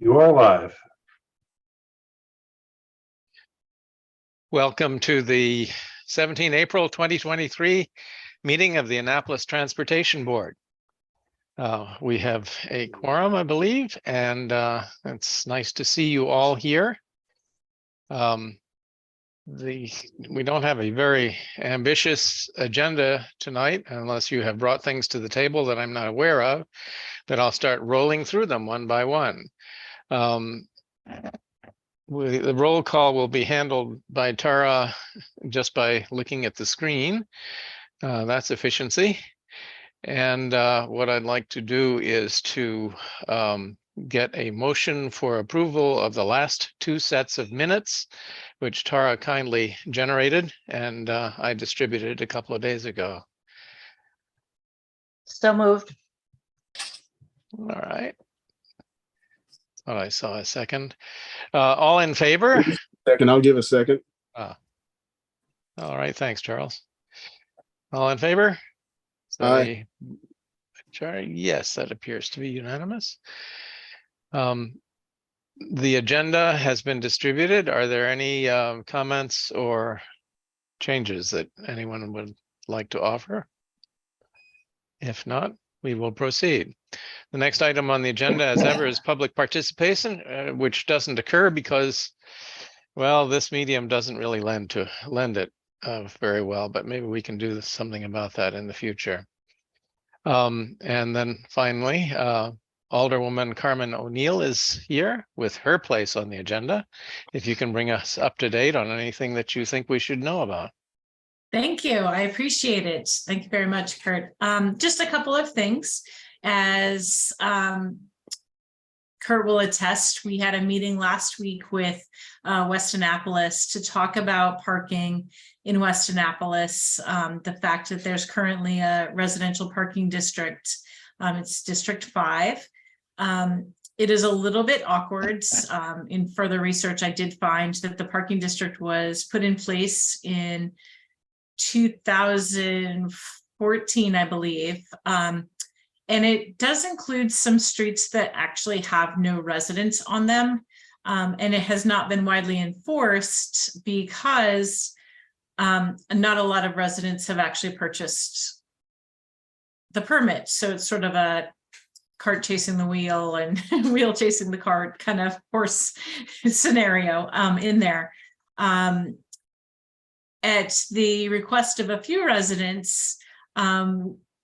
You are live. Welcome to the 17 April 2023 meeting of the Annapolis Transportation Board. We have a quorum, I believe, and it's nice to see you all here. We don't have a very ambitious agenda tonight, unless you have brought things to the table that I'm not aware of, that I'll start rolling through them one by one. The roll call will be handled by Tara just by looking at the screen. That's efficiency. And what I'd like to do is to get a motion for approval of the last two sets of minutes, which Tara kindly generated and I distributed a couple of days ago. So moved. All right. Thought I saw a second. All in favor? Second, I'll give a second. All right, thanks, Charles. All in favor? Aye. Yes, that appears to be unanimous. The agenda has been distributed. Are there any comments or changes that anyone would like to offer? If not, we will proceed. The next item on the agenda, as ever, is public participation, which doesn't occur because, well, this medium doesn't really lend it very well, but maybe we can do something about that in the future. And then finally, Alderwoman Carmen O'Neill is here with her place on the agenda. If you can bring us up to date on anything that you think we should know about. Thank you. I appreciate it. Thank you very much, Kurt. Just a couple of things. As Kurt will attest, we had a meeting last week with West Annapolis to talk about parking in West Annapolis. The fact that there's currently a residential parking district. It's District 5. It is a little bit awkward. In further research, I did find that the parking district was put in place in 2014, I believe. And it does include some streets that actually have no residents on them. And it has not been widely enforced because not a lot of residents have actually purchased the permit. So it's sort of a cart chasing the wheel and wheel chasing the cart kind of horse scenario in there. At the request of a few residents,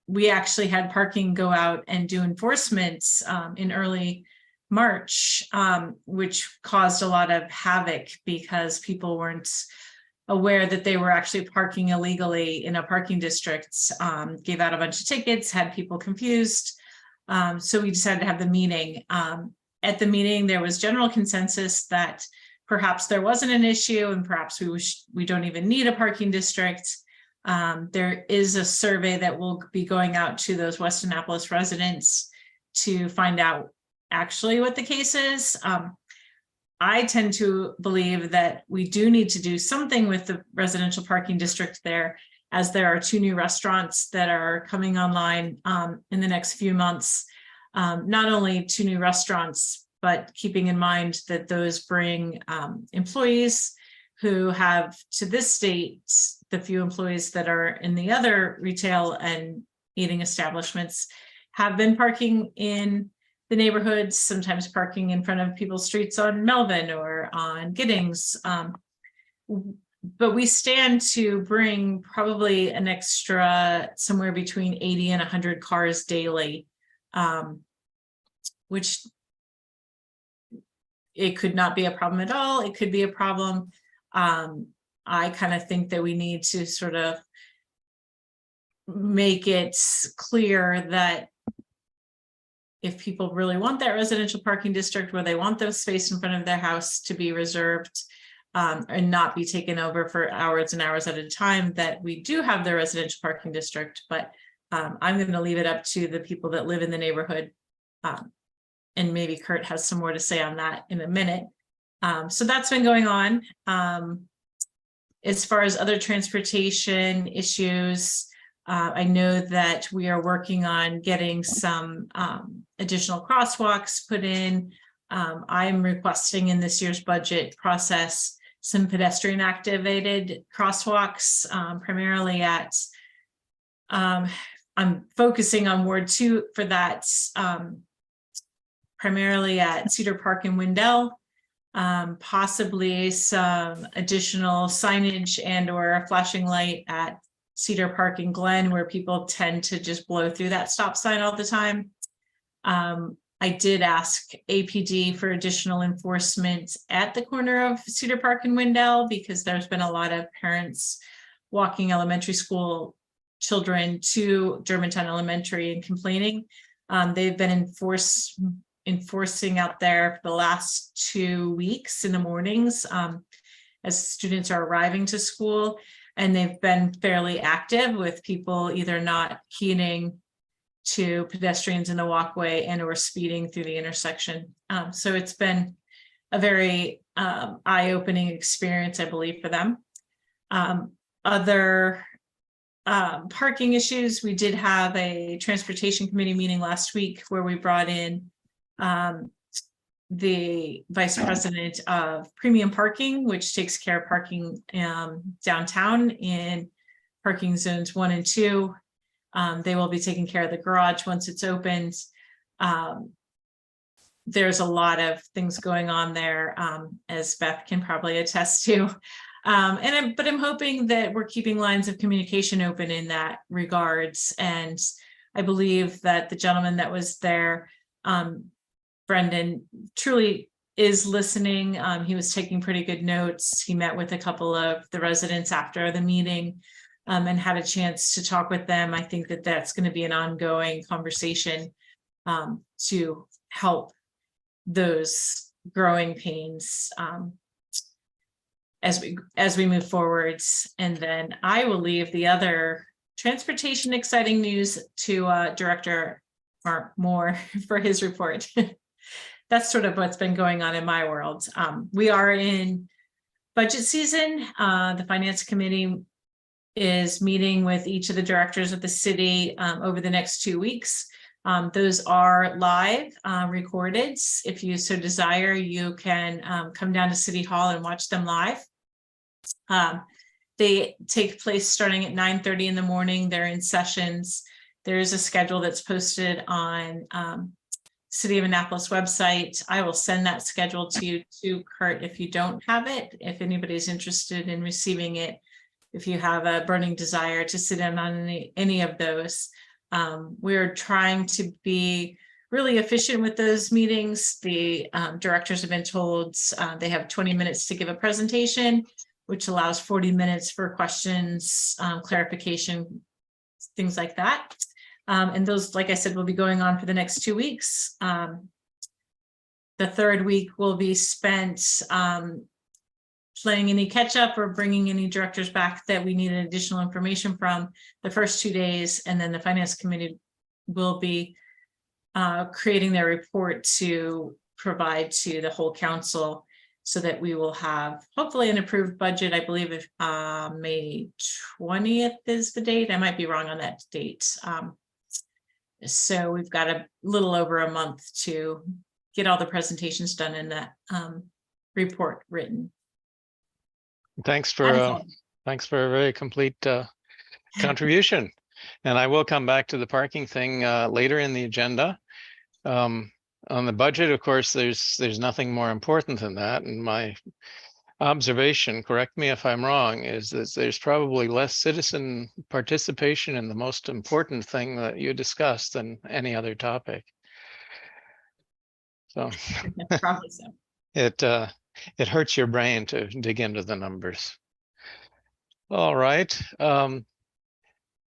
we actually had parking go out and do enforcement in early March, which caused a lot of havoc because people weren't aware that they were actually parking illegally in a parking district, gave out a bunch of tickets, had people confused. So we decided to have the meeting. At the meeting, there was general consensus that perhaps there wasn't an issue and perhaps we don't even need a parking district. There is a survey that will be going out to those West Annapolis residents to find out actually what the case is. I tend to believe that we do need to do something with the residential parking district there, as there are two new restaurants that are coming online in the next few months. Not only two new restaurants, but keeping in mind that those bring employees who have, to this date, the few employees that are in the other retail and eating establishments have been parking in the neighborhoods, sometimes parking in front of people's streets on Melvin or on Giddings. But we stand to bring probably an extra somewhere between 80 and 100 cars daily, which it could not be a problem at all. It could be a problem. I kind of think that we need to sort of make it clear that if people really want that residential parking district where they want the space in front of their house to be reserved and not be taken over for hours and hours at a time, that we do have the residential parking district. But I'm going to leave it up to the people that live in the neighborhood. And maybe Kurt has some more to say on that in a minute. So that's been going on. As far as other transportation issues, I know that we are working on getting some additional crosswalks put in I'm requesting in this year's budget process some pedestrian activated crosswalks, primarily at, I'm focusing on Ward 2 for that, primarily at Cedar Park and Wendell. Possibly some additional signage and or a flashing light at Cedar Park and Glen, where people tend to just blow through that stop sign all the time. I did ask APD for additional enforcement at the corner of Cedar Park and Wendell, because there's been a lot of parents walking elementary school children to Germantown Elementary and complaining. They've been enforcing out there for the last 2 weeks in the mornings, as students are arriving to school, and they've been fairly active with people either not heeding to pedestrians in the walkway and or speeding through the intersection. So it's been a very eye-opening experience, I believe, for them. Other parking issues, we did have a transportation committee meeting last week where we brought in the vice president of premium parking, which takes care of parking downtown in parking zones 1 and 2. They will be taking care of the garage once it's opened. There's a lot of things going on there, as Beth can probably attest to. But I'm hoping that we're keeping lines of communication open in that regards. And I believe that the gentleman that was there, Brendan, truly is listening. He was taking pretty good notes. He met with a couple of the residents after the meeting, and had a chance to talk with them. I think that that's going to be an ongoing conversation to help those growing pains as we move forwards. And then I will leave the other transportation exciting news to Director Mark Moore for his report. That's sort of what's been going on in my world. We are in budget season. The Finance Committee is meeting with each of the directors of the city over the next 2 weeks. Those are live recorded. If you so desire, you can come down to City Hall and watch them live. They take place starting at 9:30 in the morning. They're in sessions. There is a schedule that's posted on City of Annapolis website. I will send that schedule to you too, Kurt, if you don't have it, if anybody's interested in receiving it. If you have a burning desire to sit in on any of those. We're trying to be really efficient with those meetings. The directors have been told they have 20 minutes to give a presentation, which allows 40 minutes for questions, clarification, things like that. And those, like I said, will be going on for the next 2 weeks. The third week will be spent playing any catch up or bringing any directors back that we needed additional information from the first 2 days. And then the Finance Committee will be creating their report to provide to the whole council, so that we will have hopefully an approved budget. I believe if May 20th is the date. I might be wrong on that date. So we've got a little over a month to get all the presentations done and that report written. Thanks for a very complete contribution. And I will come back to the parking thing later in the agenda. On the budget, of course, there's nothing more important than that. And my observation, correct me if I'm wrong, is that there's probably less citizen participation in the most important thing that you discussed than any other topic. So Probably so. It hurts your brain to dig into the numbers. All right.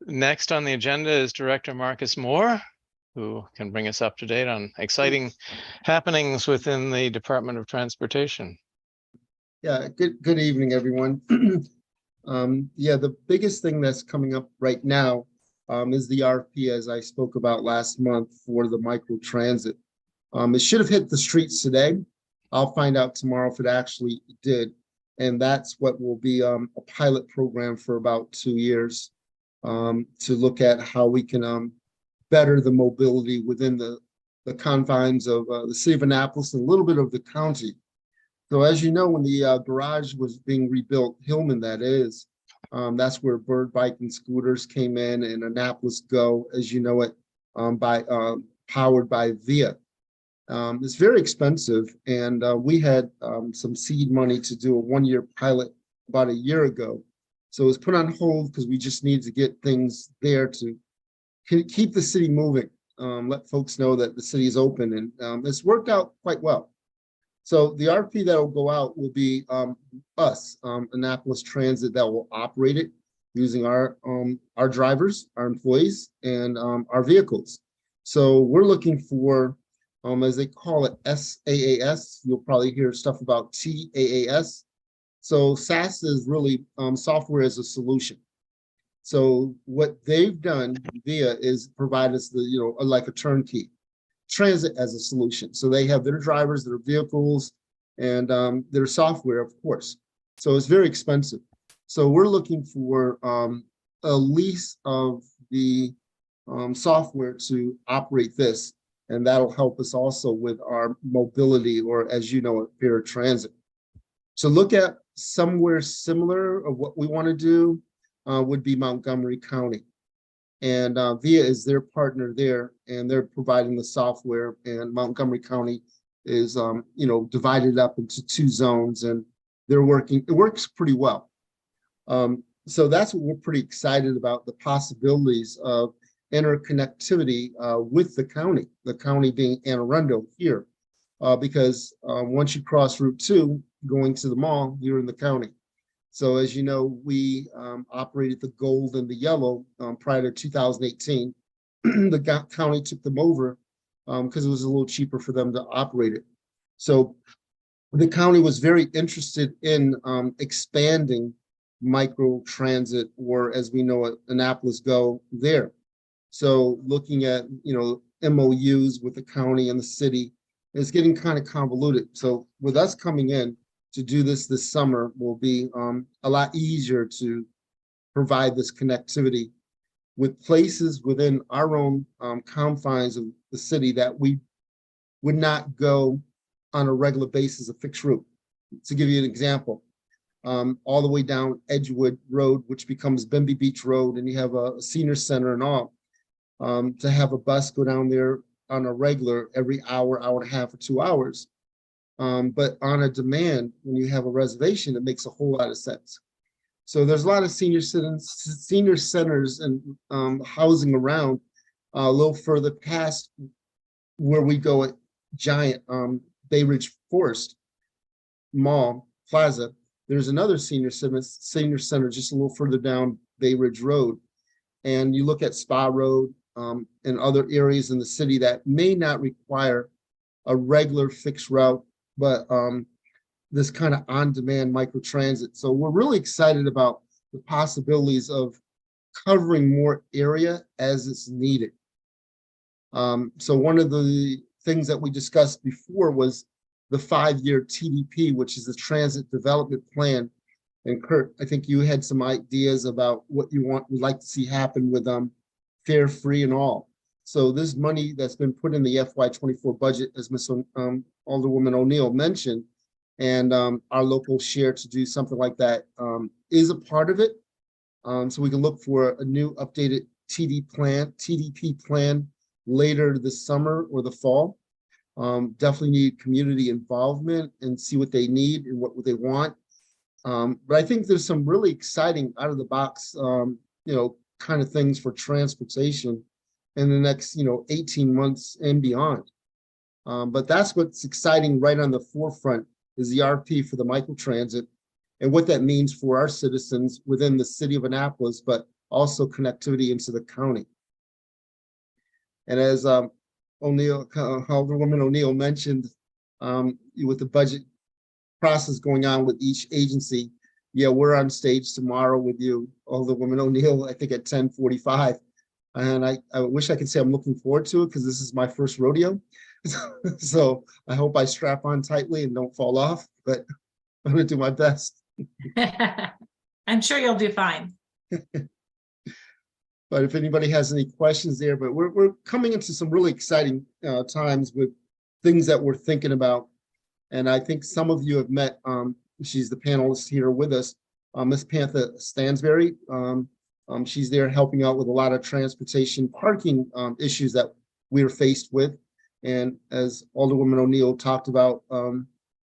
Next on the agenda is Director Marcus Moore, who can bring us up to date on exciting happenings within the Department of Transportation. Yeah, good evening, everyone. Yeah, the biggest thing that's coming up right now is the RFP, as I spoke about last month, for the micro transit. It should have hit the streets today. I'll find out tomorrow if it actually did. And that's what will be a pilot program for about 2 years to look at how we can better the mobility within the the confines of the city of Annapolis and a little bit of the county. So as you know, when the garage was being rebuilt, Hillman that is, that's where Bird Bike and Scooters came in, and Annapolis Go, as you know it, powered by VIA. It's very expensive, and we had some seed money to do a one-year pilot about a year ago. So it was put on hold because we just needed to get things there to keep the city moving, let folks know that the city is open, and it's worked out quite well. So the RFP that will go out will be us, Annapolis Transit, that will operate it using our drivers, our employees, and our vehicles. So we're looking for, as they call it, SaaS. You'll probably hear stuff about TaaS. So SaaS is really software as a solution. So what they've done VIA is provide us the, like a turnkey transit as a solution. So they have their drivers, their vehicles, and their software, of course. So it's very expensive. So we're looking for a lease of the software to operate this, and that'll help us also with our mobility, or as you know, paratransit. So look at somewhere similar of what we want to do would be Montgomery County. And VIA is their partner there, and they're providing the software, and Montgomery County is, divided up into 2 zones, and they're working, it works pretty well. So that's what we're pretty excited about, the possibilities of interconnectivity with the county being Anne Arundel here, because once you cross Route 2, going to the mall, you're in the county. So as you know, we operated the gold and the yellow prior to 2018. The county took them over because it was a little cheaper for them to operate it. So the county was very interested in expanding micro transit, or as we know it, Annapolis Go there. So looking at, MOUs with the county and the city, it's getting kind of convoluted. So with us coming in to do this summer will be a lot easier to provide this connectivity with places within our own confines of the city that we would not go on a regular basis, a fixed route. To give you an example, all the way down Edgewood Road, which becomes Bimby Beach Road, and you have a senior center and all, to have a bus go down there on a regular every hour, hour and a half, or 2 hours. But on a demand, when you have a reservation, it makes a whole lot of sense. So there's a lot of senior centers and housing around a little further past where we go at Giant, Bay Ridge Forest Mall Plaza. There's another senior center just a little further down Bay Ridge Road. And you look at Spa Road and other areas in the city that may not require a regular fixed route, but this kind of on-demand microtransit. So we're really excited about the possibilities of covering more area as it's needed. So one of the things that we discussed before was the 5-year TDP, which is the Transit Development Plan. And Kurt, I think you had some ideas about what you would like to see happen with fare free and all. So this money that's been put in the FY24 budget, as Ms. Alderwoman O'Neill mentioned, and our local share to do something like that is a part of it. So we can look for a new updated TDP plan later this summer or the fall. Definitely need community involvement and see what they need and what they want. But I think there's some really exciting out of the box, kind of things for transportation in the next, 18 months and beyond. But that's what's exciting right on the forefront is the RFP for the microtransit and what that means for our citizens within the city of Annapolis, but also connectivity into the county. And as Alderwoman O'Neill mentioned, with the budget process going on with each agency, yeah, we're on stage tomorrow with you, Alderwoman O'Neill, I think at 10:45. And I wish I could say I'm looking forward to it because this is my first rodeo. So I hope I strap on tightly and don't fall off, but I'm going to do my best. I'm sure you'll do fine. But if anybody has any questions there, but we're coming into some really exciting times with things that we're thinking about. And I think some of you have met, she's the panelist here with us, Miss Panther Stansberry. She's there helping out with a lot of transportation parking issues that we're faced with. And as Alderwoman O'Neill talked about,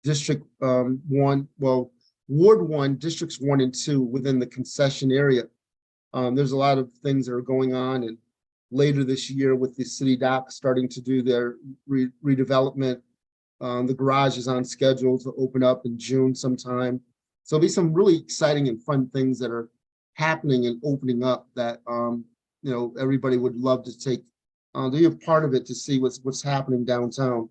District 1, well, Ward 1, Districts 1 and 2 within the concession area. There's a lot of things that are going on, and later this year with the city dock starting to do their redevelopment, the garage is on schedule to open up in June sometime. So there'll be some really exciting and fun things that are happening and opening up that everybody would love to take to be a part of it, to see what's happening downtown.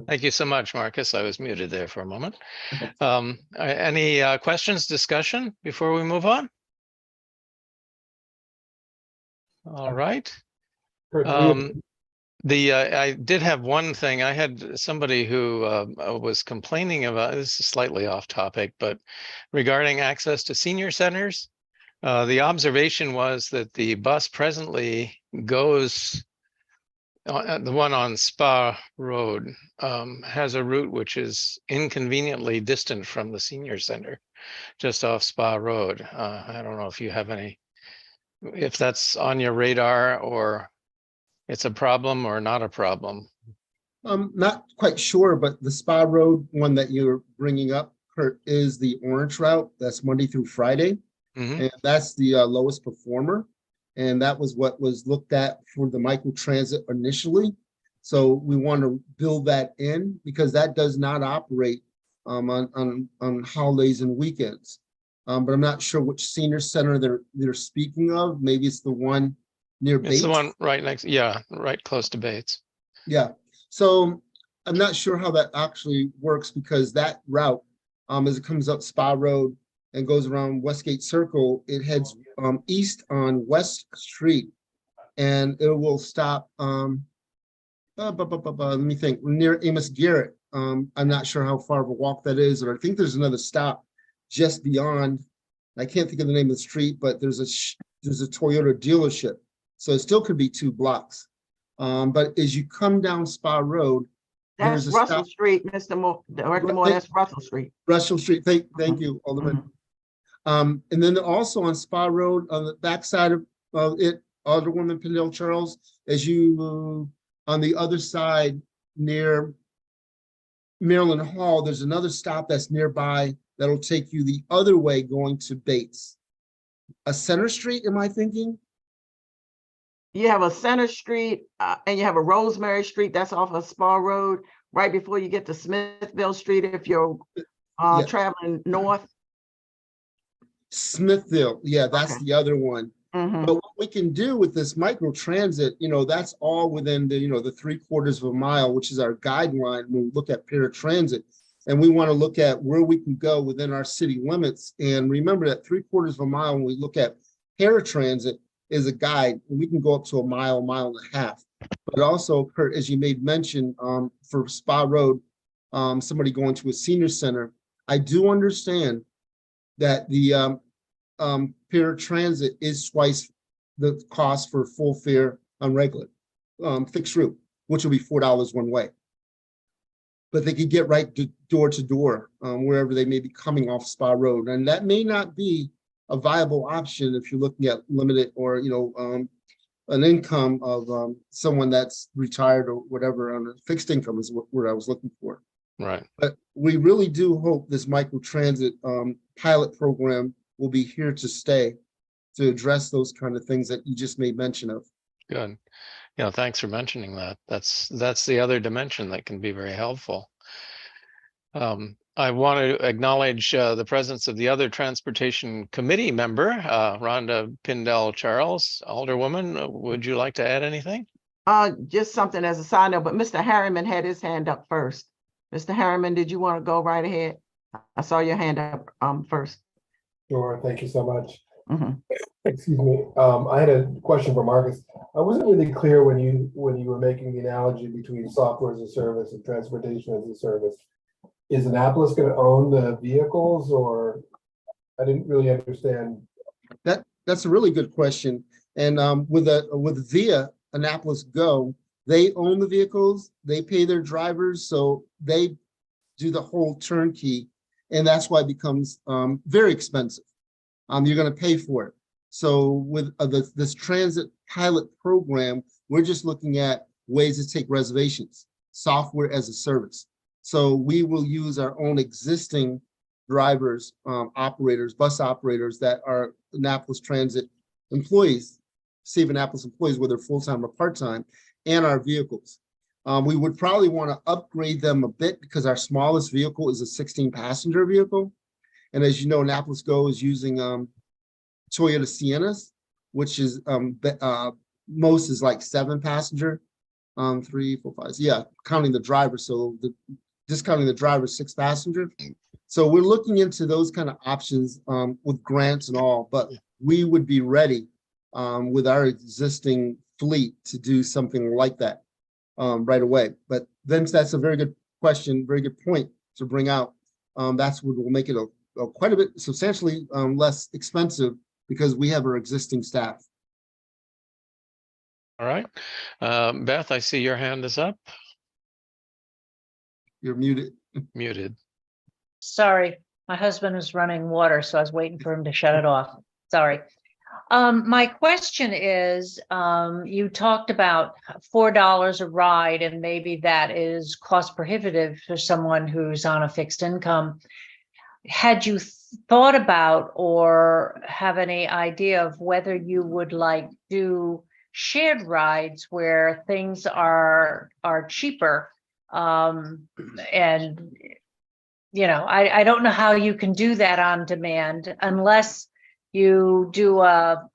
Thank you so much, Marcus. I was muted there for a moment. Any questions, discussion before we move on? All right. I did have one thing. I had somebody who was complaining about, this is slightly off topic, but regarding access to senior centers. The observation was that the bus presently goes, the one on Spa Road has a route which is inconveniently distant from the senior center, just off Spa Road. I don't know if you have any, if that's on your radar, or it's a problem or not a problem. I'm not quite sure, but the Spa Road one that you're bringing up, Kurt, is the orange route. That's Monday through Friday. And that's the lowest performer. And that was what was looked at for the microtransit initially. So we want to build that in, because that does not operate on holidays and weekends. But I'm not sure which senior center they're speaking of. Maybe it's the one near Bates. It's the one right next, yeah, right close to Bates. Yeah. So I'm not sure how that actually works, because that route, as it comes up Spa Road and goes around Westgate Circle, it heads east on West Street, and it will stop, let me think, near Amos Garrett. I'm not sure how far of a walk that is, or I think there's another stop just beyond. I can't think of the name of the street, but there's a Toyota dealership, so it still could be 2 blocks. But as you come down Spa Road, that's Russell Street, Mr. Moore, Director Moore, that's Russell Street. Russell Street, thank you, Alderman. And then also on Spa Road, on the backside of it, Alderwoman Pendel Charles, as you on the other side near Maryland Hall, there's another stop that's nearby that'll take you the other way going to Bates. A Center Street, am I thinking? You have a Center Street and you have a Rosemary Street, that's off of Spa Road, right before you get to Smithville Street if you're traveling north. Smithville, yeah, that's the other one. But what we can do with this micro transit, that's all within the, the 3/4 of a mile, which is our guideline when we look at paratransit. And we want to look at where we can go within our city limits. And remember that 3/4 of a mile, when we look at paratransit, is a guide, and we can go up to a mile and a half. But also, Kurt, as you made mention, for Spa Road, somebody going to a senior center, I do understand that the paratransit is twice the cost for full fare on regular fixed route, which will be $4 one way. But they could get right door to door wherever they may be coming off Spa Road, and that may not be a viable option if you're looking at limited or an income of someone that's retired or whatever on a fixed income is what I was looking for. Right. But we really do hope this microtransit pilot program will be here to stay, to address those kind of things that you just made mention of. Good. Thanks for mentioning that. That's the other dimension that can be very helpful. I want to acknowledge the presence of the other Transportation Committee member, Rhonda Pendel Charles. Alderwoman, would you like to add anything? Just something as a side note, but Mr. Harriman had his hand up first. Mr. Harriman, did you want to go right ahead? I saw your hand up first. Sure, thank you so much. Excuse me. I had a question for Marcus. I wasn't really clear when you were making the analogy between software as a service and transportation as a service. is Annapolis going to own the vehicles, or I didn't really understand? That's a really good question. And with Via Annapolis Go, they own the vehicles, they pay their drivers, so they do the whole turnkey, and that's why it becomes very expensive. You're going to pay for it. So with this transit pilot program, we're just looking at ways to take reservations, software as a service. So we will use our own existing drivers, operators, bus operators that are Annapolis Transit employees, Save Annapolis employees, whether full-time or part-time, and our vehicles. We would probably want to upgrade them a bit because our smallest vehicle is a 16-passenger vehicle. And as you know, Annapolis Go is using Toyota Siennas, which is most is like 7-passenger, 3, 4, 5, yeah, counting the driver. So discounting the driver, 6-passenger. So we're looking into those kind of options with grants and all, but we would be ready with our existing fleet to do something like that right away. But then that's a very good question, very good point to bring out. That's what will make it quite a bit substantially less expensive because we have our existing staff. All right. Beth, I see your hand is up. You're muted. Muted. Sorry, my husband was running water, so I was waiting for him to shut it off. Sorry. My question is, you talked about $4 a ride, and maybe that is cost prohibitive for someone who's on a fixed income. Had you thought about or have any idea of whether you would like do shared rides where things are cheaper? And you know, I don't know how you can do that on demand unless you do a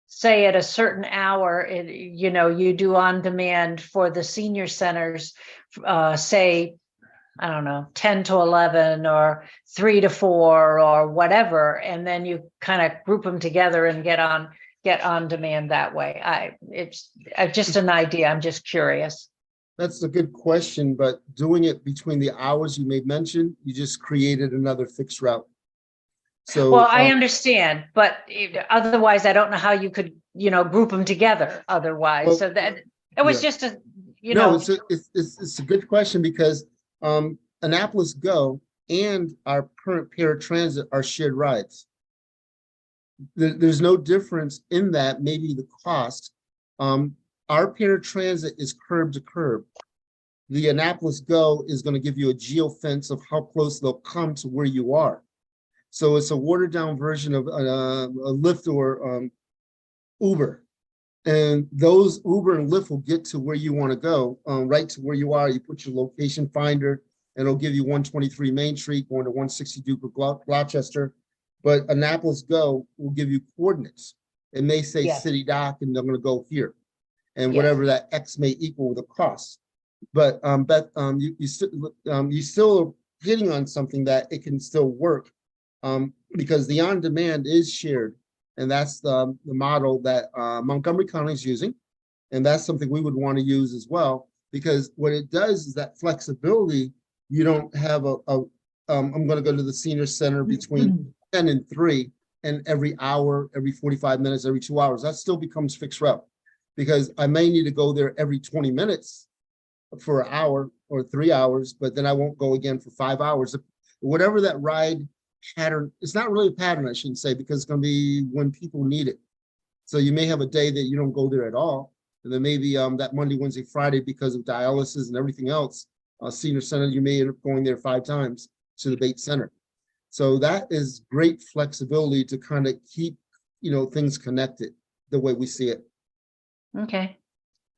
say at a certain hour, you know, you do on demand for the senior centers, say, I don't know, 10 to 11 or 3 to 4 or whatever, and then you kind of group them together and get on demand that way. It's just an idea. I'm just curious. That's a good question, but doing it between the hours you made mention, you just created another fixed route. So, well, I understand, but otherwise, I don't know how you could, you know, group them together otherwise. Well, so that it was yeah. just a, you No, know. it's a good question because Annapolis Go and our current paratransit are shared rides. There's no difference in that, maybe the cost. Our paratransit is curb to curb. The Annapolis Go is going to give you a geofence of how close they'll come to where you are. So it's a watered down version of a Lyft or Uber. And those Uber and Lyft will get to where you want to go, right to where you are. You put your location finder and it'll give you 123 Main Street going to 160 Duke of Gloucester. But Annapolis Go will give you coordinates. It may say Yes. City Dock and they're going to go here. And Yes. whatever that X may equal the cost. But Beth, you still are hitting on something that it can still work because the on-demand is shared. And that's the model that Montgomery County is using. And that's something we would want to use as well, because what it does is that flexibility, you don't have I'm going to go to the senior center between 10 and 3 and every hour, every 45 minutes, every 2 hours, that still becomes fixed route because I may need to go there every 20 minutes for an hour or 3 hours, but then I won't go again for 5 hours. Whatever that ride pattern, it's not really a pattern, I shouldn't say, because it's going to be when people need it. So you may have a day that you don't go there at all. And then maybe that Monday, Wednesday, Friday, because of dialysis and everything else, senior center, you may end up going there 5 times to the Bates Center. So that is great flexibility to kind of keep, you know, things connected the way we see it. Okay.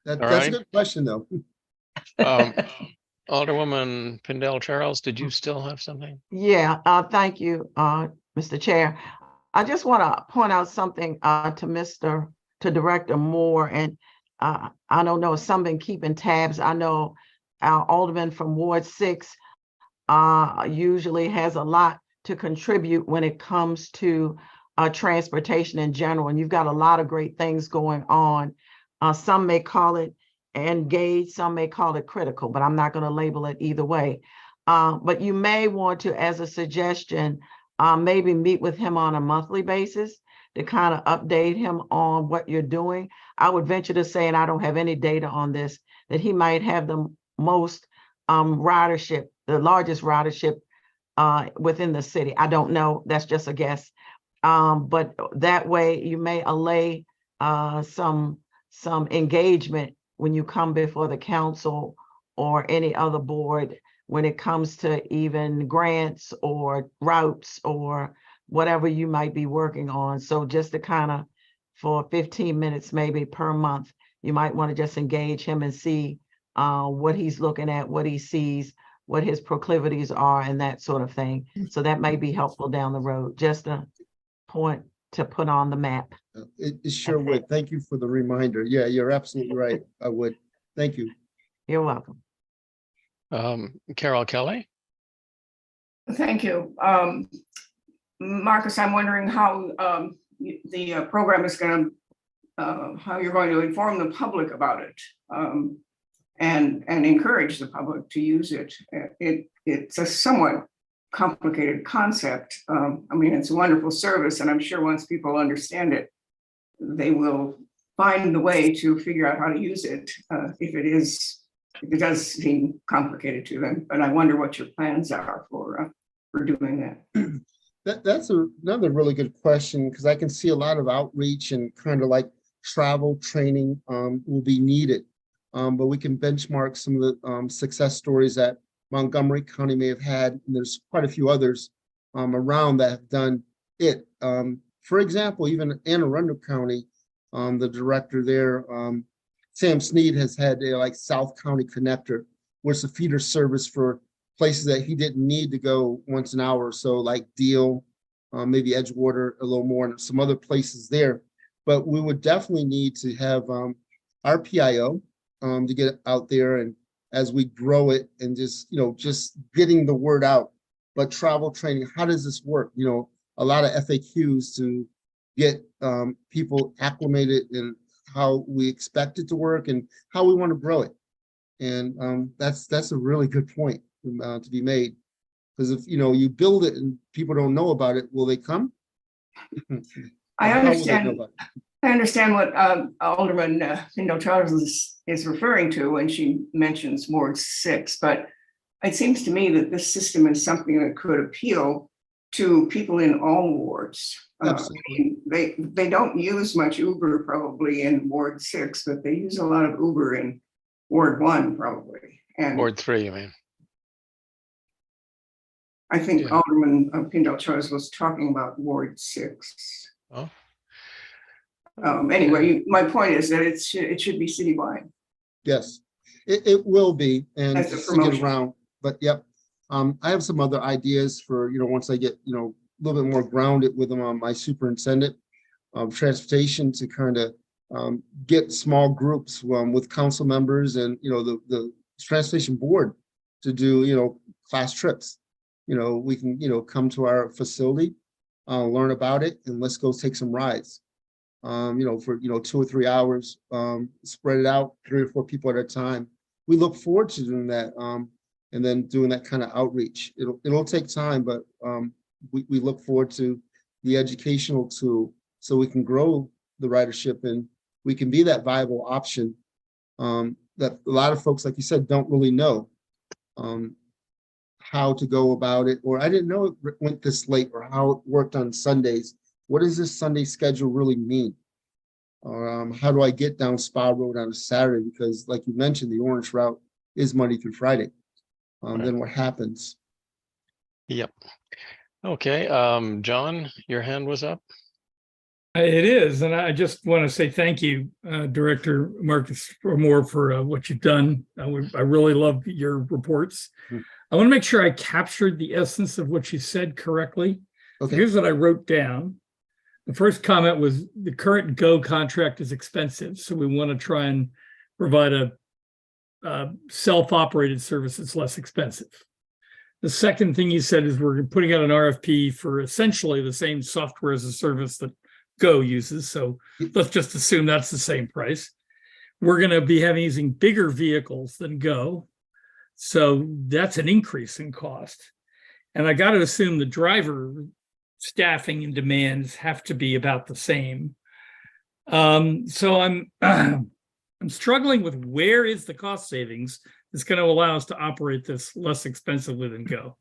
All That's right. a good question, though. Alderwoman Pindell Charles, did you still have something? Yeah, thank you, Mr. Chair. I just want to point out something to Director Moore, and I don't know if some been keeping tabs. I know our alderman from Ward 6 usually has a lot to contribute when it comes to transportation in general, and you've got a lot of great things going on. Some may call it engaged, some may call it critical, but I'm not going to label it either way. But you may want to, as a suggestion, maybe meet with him on a monthly basis to kind of update him on what you're doing. I would venture to say, and I don't have any data on this, that he might have the most ridership, the largest ridership within the city. I don't know. That's just a guess. But that way you may allay some engagement when you come before the council or any other board when it comes to even grants or routes or whatever you might be working on. So just to kind of, for 15 minutes maybe per month, you might want to just engage him and see what he's looking at, what he sees, what his proclivities are, and that sort of thing. So that may be helpful down the road. Just a point to put on the map. It sure would. Thank you for the reminder. Yeah, you're absolutely right. I would. Thank you. You're welcome. Carol Kelly. Thank you. Marcus, I'm wondering how the program is going to, how you're going to inform the public about it and encourage the public to use it. It's a somewhat complicated concept. I mean, it's a wonderful service, and I'm sure once people understand it, they will find the way to figure out how to use it if it does seem complicated to them. But I wonder what your plans are for doing that. That's another really good question, because I can see a lot of outreach and kind of like travel training will be needed. But we can benchmark some of the success stories that Montgomery County may have had, and there's quite a few others around that have done it. For example, even Anne Arundel County, the director there, Sam Sneed, has had a like South County Connector, where it's a feeder service for places that he didn't need to go once an hour or so, like Deal, maybe Edgewater a little more, and some other places there. But we would definitely need to have our PIO to get out there, and as we grow it, and just getting the word out. But travel training, how does this work? A lot of FAQs to get people acclimated in how we expect it to work and how we want to grow it. And that's a really good point to be made, because if you build it and people don't know about it, will they come? I understand what Alderman Pindell-Charles is referring to when she mentions Ward 6, but it seems to me that this system is something that could appeal to people in all wards. They don't use much Uber probably in Ward 6, but they use a lot of Uber in Ward 1 probably. And Ward 3, you mean? I think Yeah. Alderman Pindell-Charles was talking about Ward 6. Oh. Anyway, my point is that it should be citywide. Yes, it will be, and As a just to get promotion. around. But yep, I have some other ideas for once I get a little bit more grounded with them on my superintendent of transportation, to kind of get small groups with council members and the transportation board to do class trips. We can come to our facility, learn about it, and let's go take some rides. For 2 or 3 hours, spread it out, 3 or 4 people at a time. We look forward to doing that, and then doing that kind of outreach. It'll take time, but we look forward to the educational tool, so we can grow the ridership and we can be that viable option that a lot of folks, like you said, don't really know how to go about it, or I didn't know it went this late, or how it worked on Sundays. What does this Sunday schedule really mean? How do I get down Spa Road on a Saturday? Because like you mentioned, the orange route is Monday through Friday. Right. Then what happens? Yep. Okay, John, your hand was up. It is, and I just want to say thank you, Director Marcus Moore, for what you've done. I really love your reports. I want to make sure I captured the essence of what you said correctly. Okay. Here's what I wrote down. The first comment was the current GO contract is expensive, so we want to try and provide a self-operated service that's less expensive. The second thing you said is we're putting out an RFP for essentially the same software as a service that Go uses, so let's just assume that's the same price. we're going to be using bigger vehicles than Go. So that's an increase in cost. And I got to assume the driver staffing and demands have to be about the same. So I'm I'm struggling with where is the cost savings that's going to allow us to operate this less expensively than Go.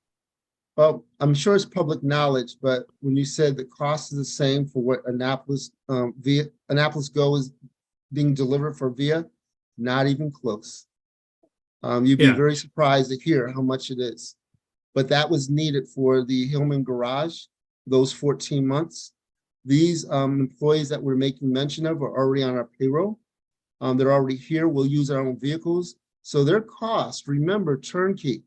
Well, I'm sure it's public knowledge, but when you said the cost is the same for what Annapolis Go is being delivered for via, not even close. You'd be Yeah. very surprised to hear how much it is. But that was needed for the Hillman Garage, those 14 months. These employees that we're making mention of are already on our payroll. They're already here. We'll use our own vehicles. So their cost, remember, turnkey.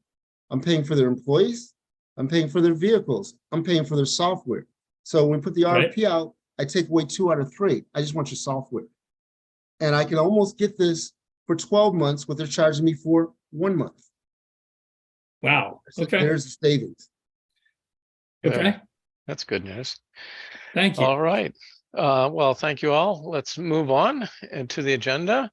I'm paying for their employees. I'm paying for their vehicles. I'm paying for their software. So when we put the RFP out, I take away 2 out of 3. I just want your software. And I can almost get this for 12 months, what they're charging me for 1 month. Wow. So Okay. there's the savings. Okay. That's good news. Thank you. All right. Well, thank you all. Let's move on to the agenda.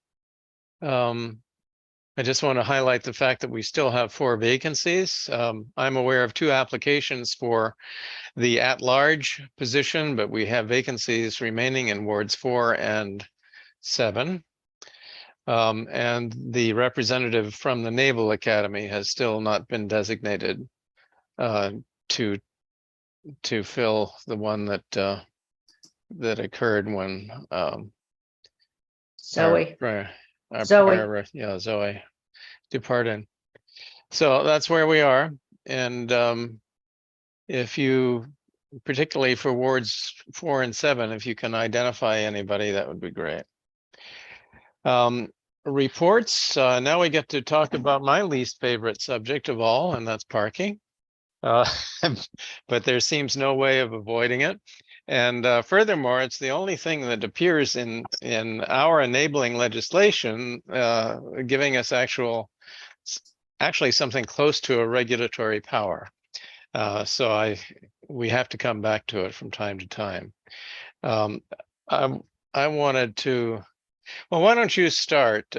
I just want to highlight the fact that we still have 4 vacancies. I'm aware of 2 applications for the at-large position, but we have vacancies remaining in wards 4 and 7. And the representative from the Naval Academy has still not been designated to fill the one that occurred when Zoe. Zoe departed. So that's where we are. And if you, particularly for wards 4 and 7, if you can identify anybody, that would be great. Reports. Now we get to talk about my least favorite subject of all, and that's parking. But there seems no way of avoiding it. And furthermore, it's the only thing that appears in our enabling legislation, giving us actually something close to a regulatory power. So we have to come back to it from time to time. I wanted to, well, why don't you start,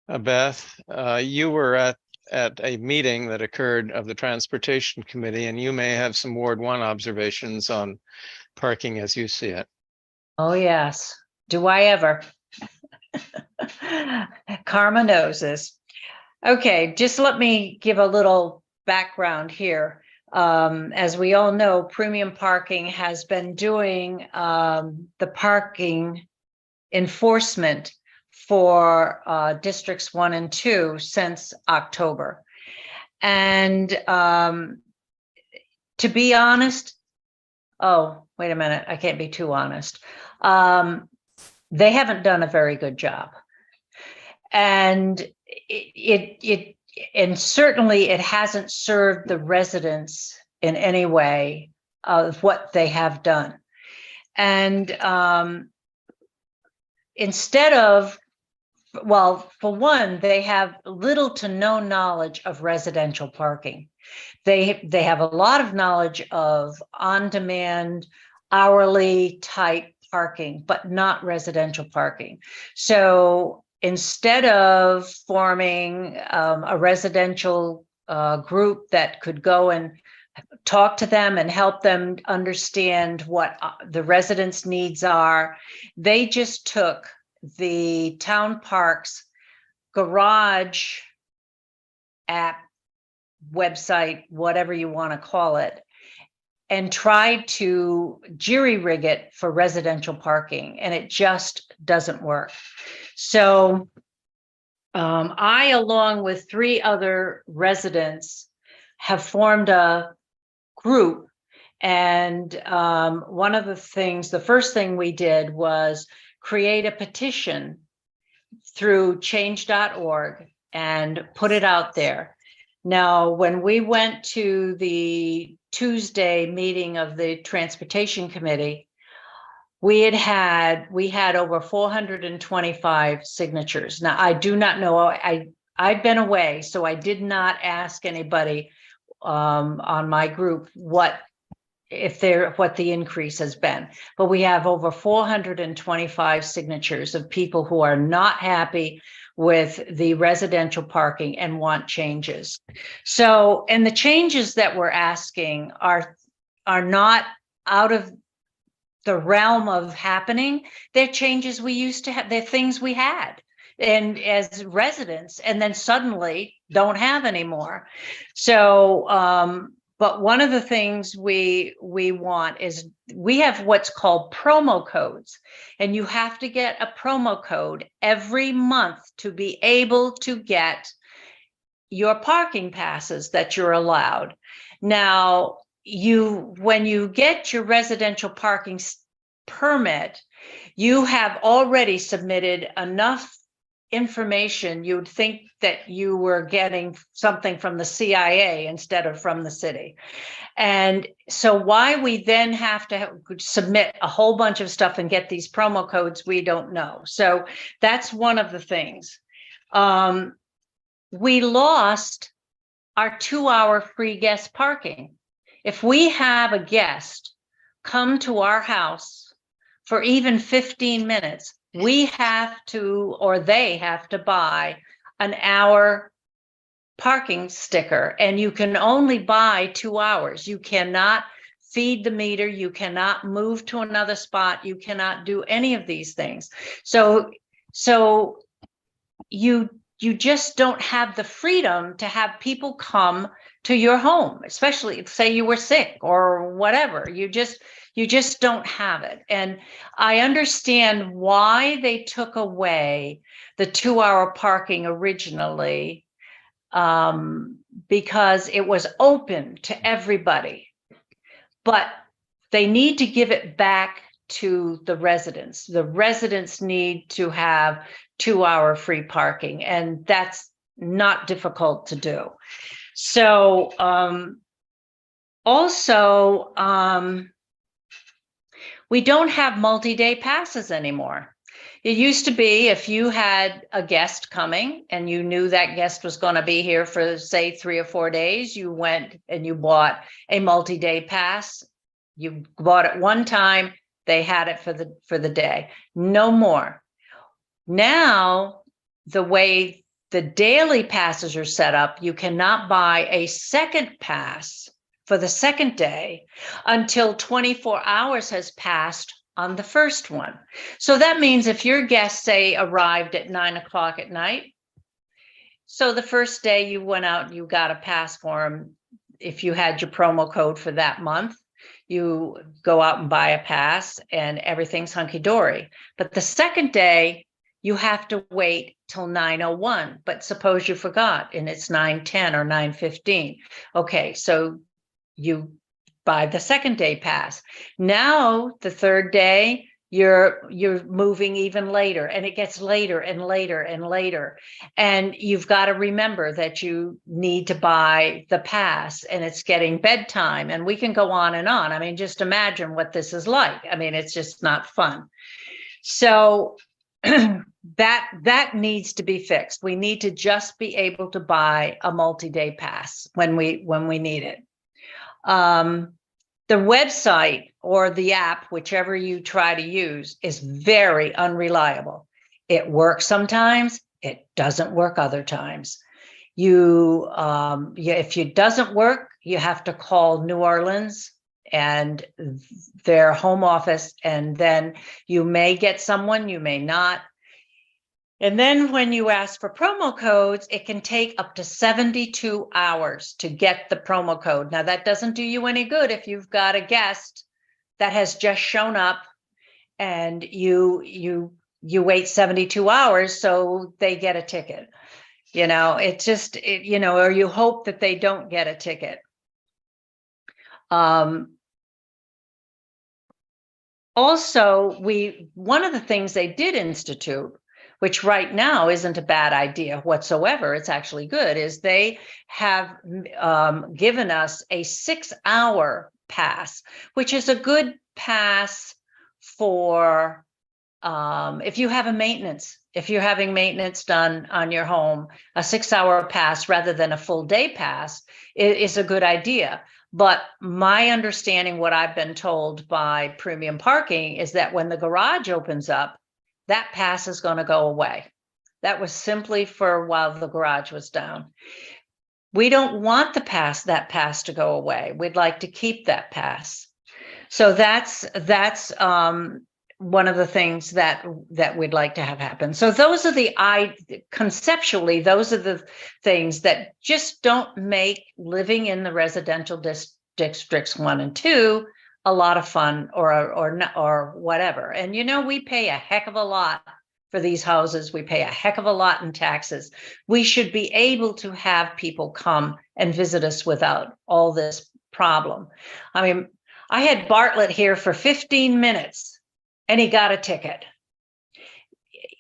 Beth? You were at a meeting that occurred of the Transportation Committee, and you may have some Ward 1 observations on parking as you see it. Oh, yes. Do I ever? Karma knows this. Okay, just let me give a little background here. As we all know, Premium Parking has been doing the parking enforcement for districts 1 and 2 since October. And to be honest, oh, wait a minute, I can't be too honest. They haven't done a very good job. And and certainly it hasn't served the residents in any way of what they have done. And instead of, well, for one, they have little to no knowledge of residential parking. They have a lot of knowledge of on-demand, hourly type parking, but not residential parking. So instead of forming a residential group that could go and talk to them and help them understand what the residents' needs are, they just took the town parks garage app, website, whatever you want to call it, and tried to jury-rig it for residential parking, and it just doesn't work. So I, along with 3 other residents, have formed a group. And one of the things, the first thing we did was create a petition through change.org and put it out there. Now, when we went to the Tuesday meeting of the Transportation Committee, we had over 425 signatures. Now, I do not know, I've been away, so I did not ask anybody on my group what what the increase has been. But we have over 425 signatures of people who are not happy with the residential parking and want changes. So, and the changes that we're asking are not out of the realm of happening. They're changes we used to have, they're things we had and as residents, and then suddenly don't have anymore. So, but one of the things we want is we have what's called promo codes, and you have to get a promo code every month to be able to get your parking passes that you're allowed. Now, when you get your residential parking permit, you have already submitted enough information. You'd think that you were getting something from the CIA instead of from the city. And so why we then have to submit a whole bunch of stuff and get these promo codes, we don't know. So that's one of the things. We lost our 2-hour free guest parking. If we have a guest come to our house for even 15 minutes, we have to, or they have to buy an hour parking sticker, and you can only buy 2 hours. You cannot feed the meter. You cannot move to another spot. You cannot do any of these things. So you just don't have the freedom to have people come to your home, especially if, say, you were sick or whatever. You just don't have it. And I understand why they took away the 2-hour parking originally, because it was open to everybody. But they need to give it back to the residents. The residents need to have 2-hour free parking, and that's not difficult to do. So also, we don't have multi-day passes anymore. It used to be if you had a guest coming and you knew that guest was going to be here for, say, 3 or 4 days, you went and you bought a multi-day pass. You bought it one time, they had it for the day. No more. Now, the way the daily passes are set up, you cannot buy a second pass for the second day until 24 hours has passed on the first one. So that means if your guests, say, arrived at 9 o'clock at night, so the first day you went out and you got a pass for them, if you had your promo code for that month, you go out and buy a pass and everything's hunky-dory. But the second day, you have to wait till 9:01. But suppose you forgot and it's 9:10 or 9:15. Okay, so you buy the second day pass. Now the third day, you're moving even later, and it gets later and later and later. And you've got to remember that you need to buy the pass, and it's getting bedtime, and we can go on and on. I mean, just imagine what this is like. I mean, it's just not fun. So that needs to be fixed. We need to just be able to buy a multi-day pass when we need it. The website or the app, whichever you try to use, is very unreliable. It works sometimes, it doesn't work other times. If it doesn't work, you have to call New Orleans and their home office, and then you may get someone, you may not. And then when you ask for promo codes, it can take up to 72 hours to get the promo code. Now, that doesn't do you any good if you've got a guest that has just shown up and you wait 72 hours so they get a ticket. You know, it's just, or you hope that they don't get a ticket. Also, one of the things they did institute, which right now isn't a bad idea whatsoever, it's actually good, is they have given us a 6-hour pass, which is a good pass for if you have if you're having maintenance done on your home, a 6-hour pass rather than a full day pass is a good idea. But my understanding, what I've been told by Premium Parking, is that when the garage opens up, that pass is going to go away. That was simply for while the garage was down. We don't want that pass to go away. We'd like to keep that pass. So that's one of the things that we'd like to have happen. So those are conceptually, those are the things that just don't make living in the residential districts 1 and 2 a lot of fun or whatever. And we pay a heck of a lot for these houses. We pay a heck of a lot in taxes. We should be able to have people come and visit us without all this problem. I mean, I had Bartlett here for 15 minutes and he got a ticket.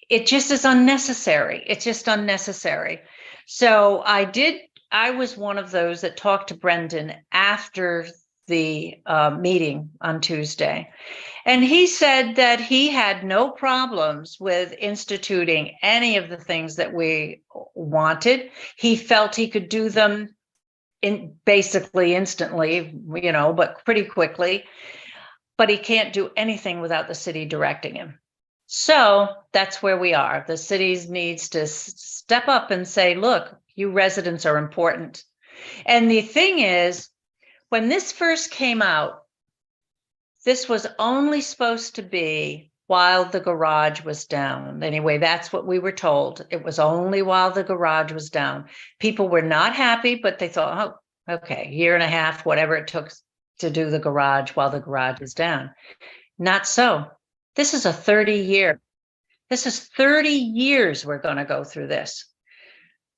It just is unnecessary. It's just unnecessary. So I was one of those that talked to Brendan after the meeting on Tuesday. And he said that he had no problems with instituting any of the things that we wanted. He felt he could do them basically instantly, but pretty quickly. But he can't do anything without the city directing him. So that's where we are. The city needs to step up and say, look, you residents are important. And the thing is, when this first came out, this was only supposed to be while the garage was down. Anyway, that's what we were told. It was only while the garage was down. People were not happy, but they thought, oh, okay, 1.5 years, whatever it took to do the garage while the garage is down. Not so. This is a 30-year. This is 30 years we're going to go through this.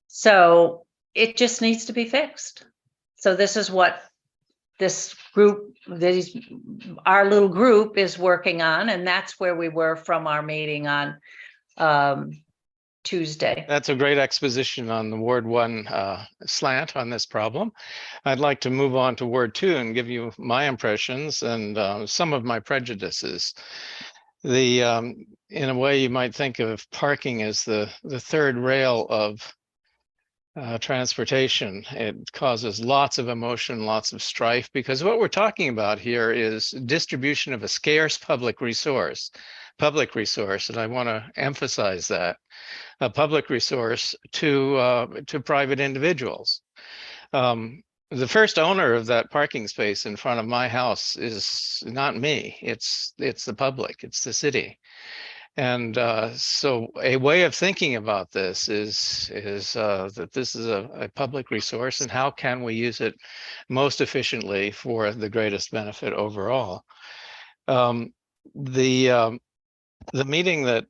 So it just needs to be fixed. So this is what this group, our little group is working on, and that's where we were from our meeting on Tuesday. That's a great exposition on the Ward 1 slant on this problem. I'd like to move on to Ward 2 and give you my impressions and some of my prejudices. In a way, you might think of parking as the third rail of transportation. It causes lots of emotion, lots of strife, because what we're talking about here is distribution of a scarce public resource, and I want to emphasize that, a public resource to private individuals. The first owner of that parking space in front of my house is not me. It's the public. It's the city. And so a way of thinking about this is that this is a public resource, and how can we use it most efficiently for the greatest benefit overall. The meeting that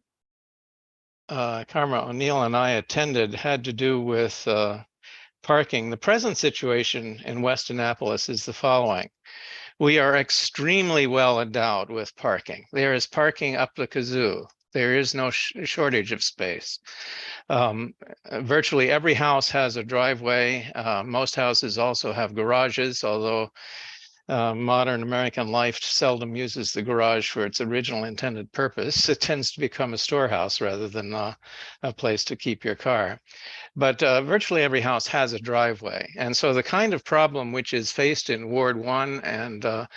Karma O'Neill and I attended had to do with parking. The present situation in West Annapolis is the following. We are extremely well endowed with parking. There is parking up the kazoo. There is no shortage of space. Virtually every house has a driveway. Most houses also have garages, although modern American life seldom uses the garage for its original intended purpose. It tends to become a storehouse rather than a place to keep your car. But virtually every house has a driveway. And so the kind of problem which is faced in Ward 1 and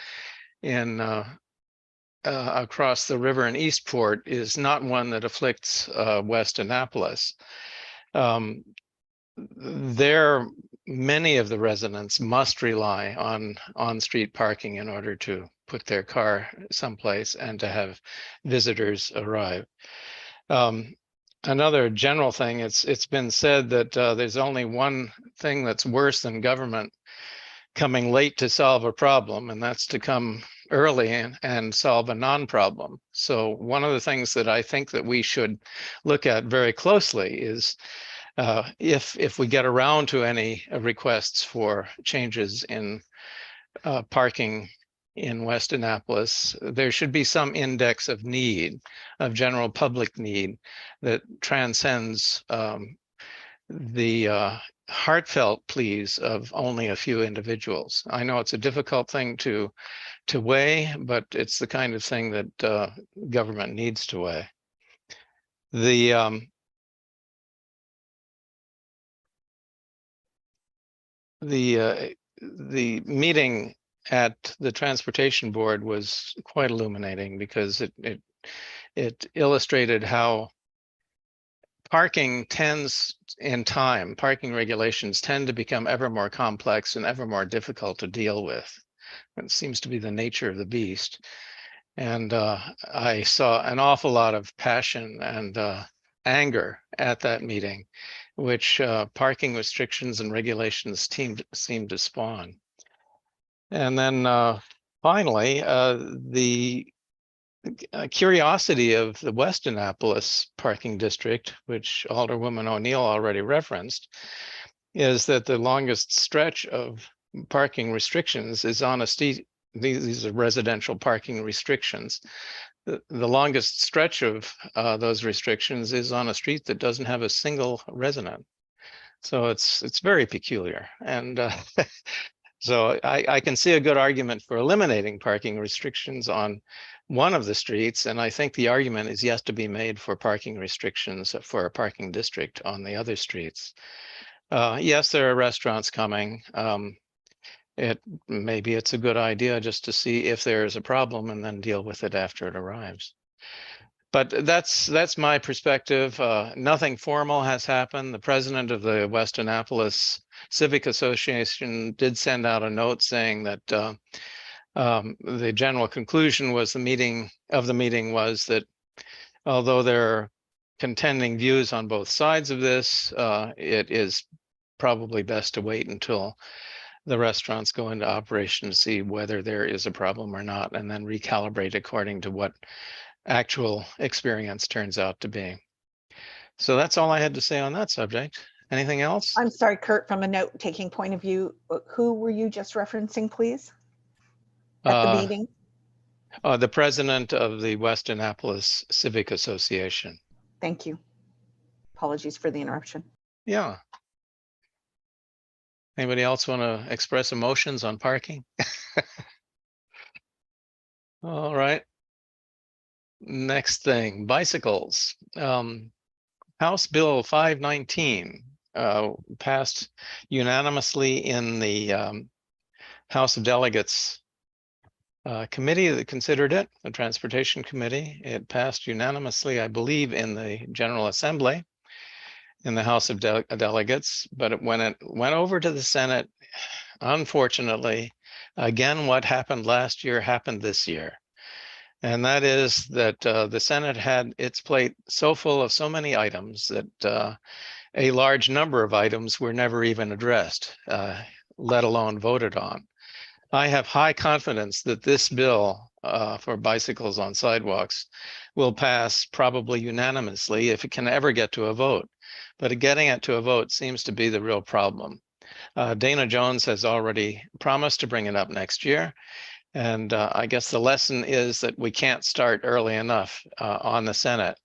across the river in Eastport is not one that afflicts West Annapolis. Many of the residents must rely on on-street parking in order to put their car someplace and to have visitors arrive. Another general thing, it's been said that there's only one thing that's worse than government coming late to solve a problem, and that's to come early and solve a non-problem. So one of the things that I think that we should look at very closely is if we get around to any requests for changes in parking in West Annapolis, there should be some index of need, of general public need, that transcends the heartfelt pleas of only a few individuals. I know it's a difficult thing to weigh, but it's the kind of thing that government needs to weigh. the meeting at the Transportation Board was quite illuminating because it illustrated how parking regulations tend to become ever more complex and ever more difficult to deal with. It seems to be the nature of the beast. And I saw an awful lot of passion and anger at that meeting, which parking restrictions and regulations seemed to spawn. And then finally, the curiosity of the West Annapolis parking district, which Alderwoman O'Neill already referenced, is that the longest stretch of parking restrictions is on a street. These are residential parking restrictions. The longest stretch of those restrictions is on a street that doesn't have a single resident. So it's very peculiar. And so I can see a good argument for eliminating parking restrictions on one of the streets. And I think the argument is yet to be made for parking restrictions for a parking district on the other streets. Yes, there are restaurants coming. Maybe it's a good idea just to see if there is a problem and then deal with it after it arrives. But that's my perspective. Nothing formal has happened. The president of the West Annapolis Civic Association did send out a note saying that the general conclusion was the meeting was that although there are contending views on both sides of this, it is probably best to wait until the restaurants go into operation to see whether there is a problem or not, and then recalibrate according to what actual experience turns out to be. So that's all I had to say on that subject. Anything else? I'm sorry, Kurt, from a note-taking point of view, who were you just referencing, please? At the meeting? The president of the West Annapolis Civic Association. Thank you. Apologies for the interruption. Yeah. Anybody else want to express emotions on parking? All right. Next thing, bicycles. House Bill 519 passed unanimously in the House of Delegates committee that considered it, the Transportation Committee. It passed unanimously, I believe, in the General Assembly in the House of Delegates, but when it went over to the Senate, unfortunately, again, what happened last year happened this year. And that is that the Senate had its plate so full of so many items that a large number of items were never even addressed, let alone voted on. I have high confidence that this bill for bicycles on sidewalks will pass probably unanimously if it can ever get to a vote. But getting it to a vote seems to be the real problem. Dana Jones has already promised to bring it up next year. And I guess the lesson is that we can't start early enough on the Senate.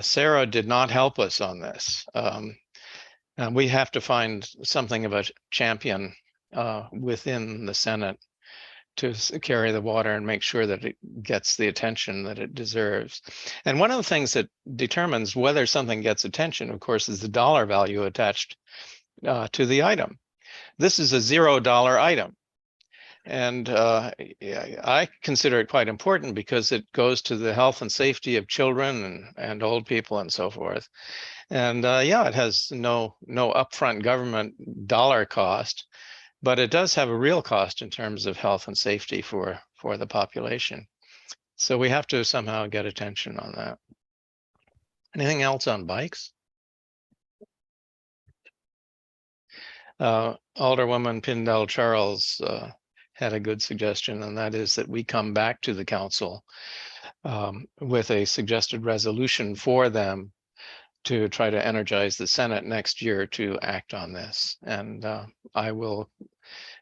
Sarah did not help us on this. And we have to find something of a champion within the Senate to carry the water and make sure that it gets the attention that it deserves. And one of the things that determines whether something gets attention, of course, is the dollar value attached to the item. This is a $0 item. And I consider it quite important because it goes to the health and safety of children and old people and so forth. And yeah, it has no upfront government dollar cost, but it does have a real cost in terms of health and safety for the population. So we have to somehow get attention on that. Anything else on bikes? Alderwoman Pindell Charles had a good suggestion, and that is that we come back to the council with a suggested resolution for them to try to energize the Senate next year to act on this. And I will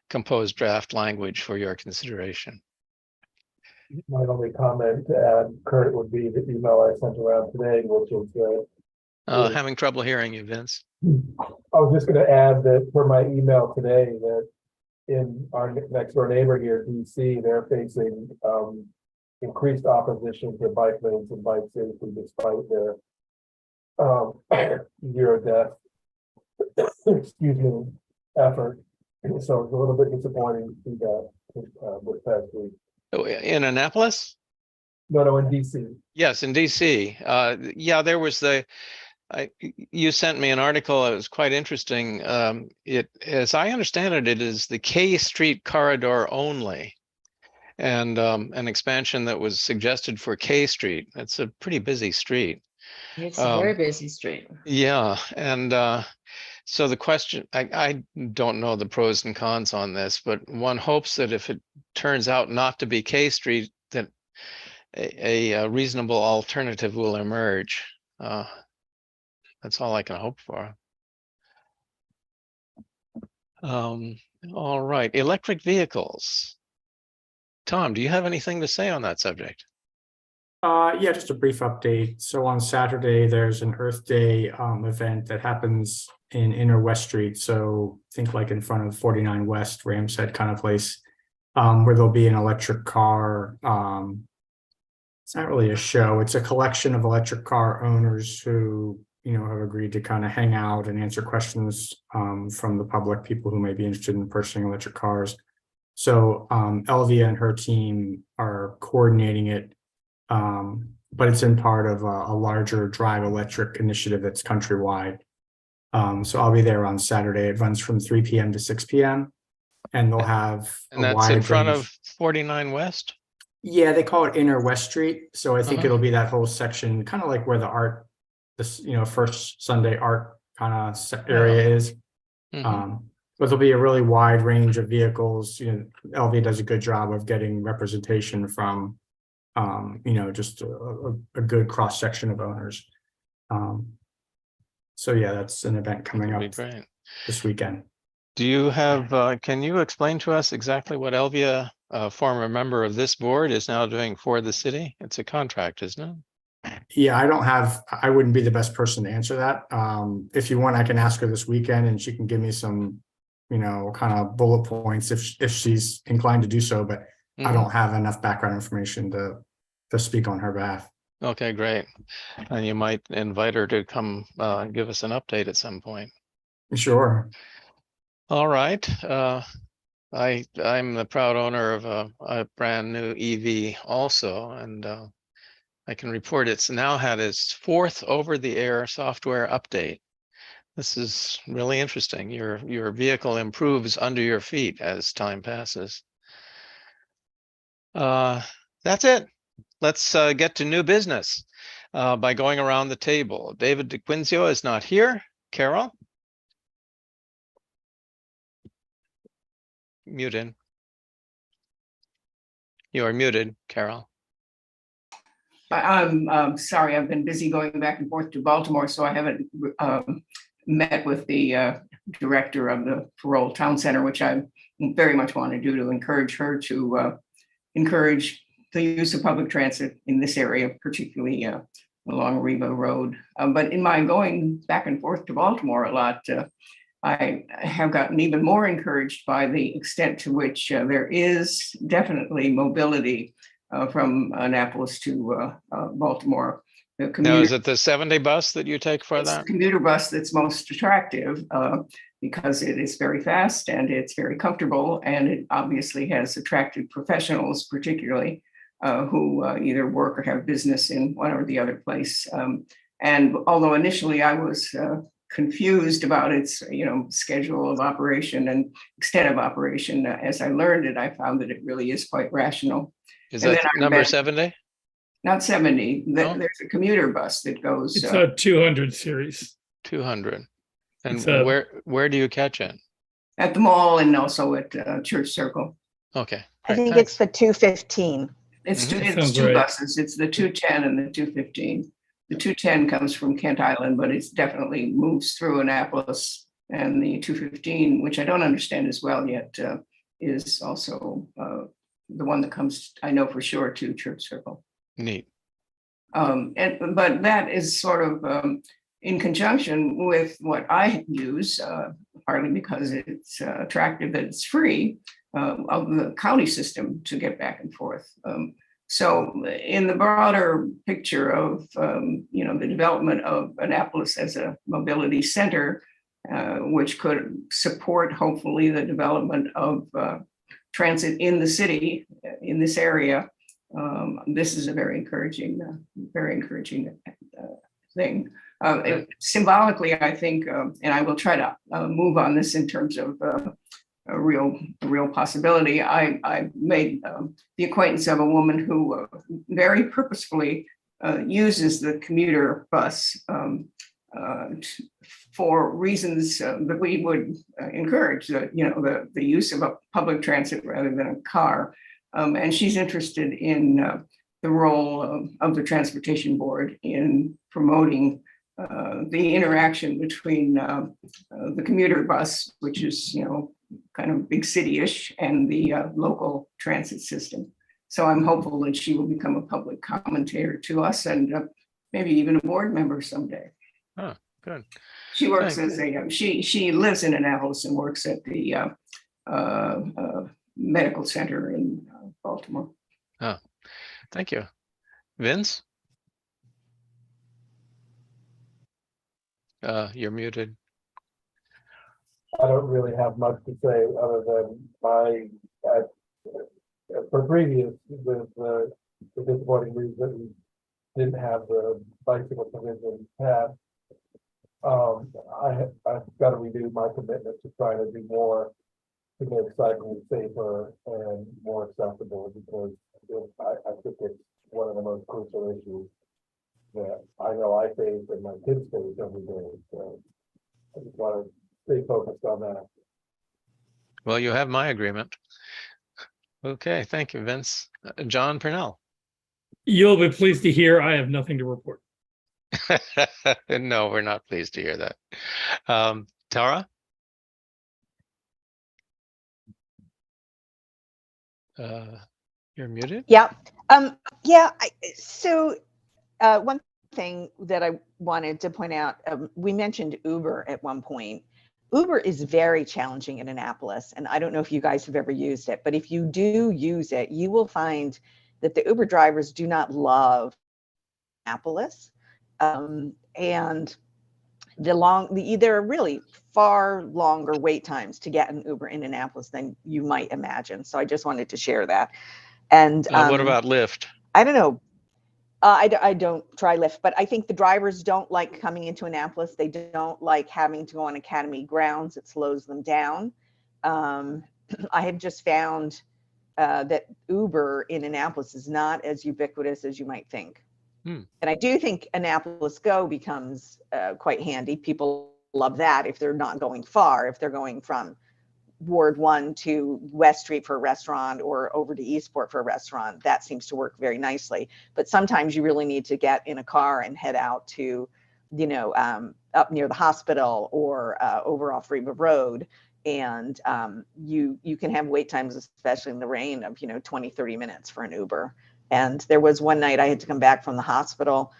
compose draft language for your consideration. My only comment to add, Kurt, would be the email I sent around today, which is Having trouble hearing you, Vince. I was just going to add that for my email today, that in our next door neighbor here, DC, they're facing increased opposition to bike lanes and bike safety despite their zero death excuse me, effort. So it's a little bit disappointing to see that this past week. In Annapolis? No, in DC. Yes, in DC. Yeah, there was you sent me an article. It was quite interesting. As I understand it, it is the K Street corridor only, and an expansion that was suggested for K Street. It's a pretty busy street. It's a very busy street. Yeah, and so the question, I don't know the pros and cons on this, but one hopes that if it turns out not to be K Street, that a reasonable alternative will emerge. That's all I can hope for. All right, electric vehicles. Tom, do you have anything to say on that subject? Yeah, just a brief update. So on Saturday, there's an Earth Day event that happens in Inner West Street. So think like in front of 49 West, Ramshead kind of place, where there'll be an electric car. It's not really a show. It's a collection of electric car owners who, have agreed to kind of hang out and answer questions from the public, people who may be interested in purchasing electric cars. So Elvia and her team are coordinating it. But it's in part of a larger Drive Electric initiative that's countrywide. So I'll be there on Saturday. It runs from 3 p.m. to 6 p.m. and they'll have And that's in front of 49 West? Yeah, they call it Inner West Street. So I think it'll be that whole section, kind of like where the art, first Sunday art kind of area is. But there'll be a really wide range of vehicles. Elvia does a good job of getting representation from just a good cross section of owners. So yeah, that's an event coming up this weekend. Do you have, can you explain to us exactly what Elvia, a former member of this board, is now doing for the city? It's a contract, isn't it? Yeah, I wouldn't be the best person to answer that. If you want, I can ask her this weekend and she can give me some, kind of bullet points if she's inclined to do so, but I don't have enough background information to speak on her behalf. Okay, great. And you might invite her to come give us an update at some point. Sure. All right. I'm the proud owner of a brand new EV also, and I can report it's now had its 4th over-the-air software update. This is really interesting. Your vehicle improves under your feet as time passes. That's it. Let's get to new business by going around the table. David DeQuinzio is not here. Carol? Muted. You are muted, Carol. I'm sorry, I've been busy going back and forth to Baltimore, so I haven't met with the director of the Parole Town Center, which I very much want to do to encourage her to encourage the use of public transit in this area, particularly along Riva Road. But in my going back and forth to Baltimore a lot, I have gotten even more encouraged by the extent to which there is definitely mobility from Annapolis to Baltimore. Now, is it the 70 bus that you take for that? The commuter bus that's most attractive because it is very fast and it's very comfortable, and it obviously has attracted professionals, particularly who either work or have business in one or the other place. And although initially I was confused about its schedule of operation and extent of operation, as I learned it, I found that it really is quite rational. Is that number 70? Not 70. There's a commuter bus that goes. It's a 200 series. 200. And where do you catch it? At the mall and also at Church Circle. Okay. I think it's the 215. It's two buses. It's the 210 and the 215. The 210 comes from Kent Island, but it definitely moves through Annapolis. And the 215, which I don't understand as well yet, is also the one that comes, I know for sure, to Church Circle. Neat. But that is sort of in conjunction with what I use, partly because it's attractive that it's free, of the county system to get back and forth. So in the broader picture of the development of Annapolis as a mobility center, which could support hopefully the development of transit in the city, in this area. This is a very encouraging thing. Symbolically, I think, and I will try to move on this in terms of a real possibility. I made the acquaintance of a woman who very purposefully uses the commuter bus for reasons that we would encourage, the use of a public transit rather than a car. And she's interested in the role of the Transportation Board in promoting the interaction between the commuter bus, which is, kind of big city-ish, and the local transit system. So I'm hopeful that she will become a public commentator to us and maybe even a board member someday. Oh, good. She works as she lives in Annapolis and works at the medical center in Baltimore. Oh, thank you. Vince? You're muted. I don't really have much to say other than for previous, with the disappointing news that we didn't have the bicycle provision passed. I've got to renew my commitment to try to do more to make cycling safer and more accessible, because I think it's one of the most crucial issues that I know I face and my kids face every day. So I just want to stay focused on that. Well, you have my agreement. Okay, thank you, Vince. John Purnell. You'll be pleased to hear I have nothing to report. No, we're not pleased to hear that. Tara? You're muted? Yeah. So one thing that I wanted to point out, we mentioned Uber at one point. Uber is very challenging in Annapolis, and I don't know if you guys have ever used it, but if you do use it, you will find that the Uber drivers do not love Annapolis. And there are really far longer wait times to get an Uber in Annapolis than you might imagine. So I just wanted to share that. And what about Lyft? I don't know. I don't try Lyft, but I think the drivers don't like coming into Annapolis. They don't like having to go on Academy grounds. It slows them down. I have just found that Uber in Annapolis is not as ubiquitous as you might think. And I do think Annapolis Go becomes quite handy. People love that if they're not going far, if they're going from Ward 1 to West Street for a restaurant or over to Eastport for a restaurant. That seems to work very nicely. But sometimes you really need to get in a car and head out to, up near the hospital or over off Reba Road. And you can have wait times, especially in the rain, of 20, 30 minutes for an Uber. And there was one night I had to come back from the hospital.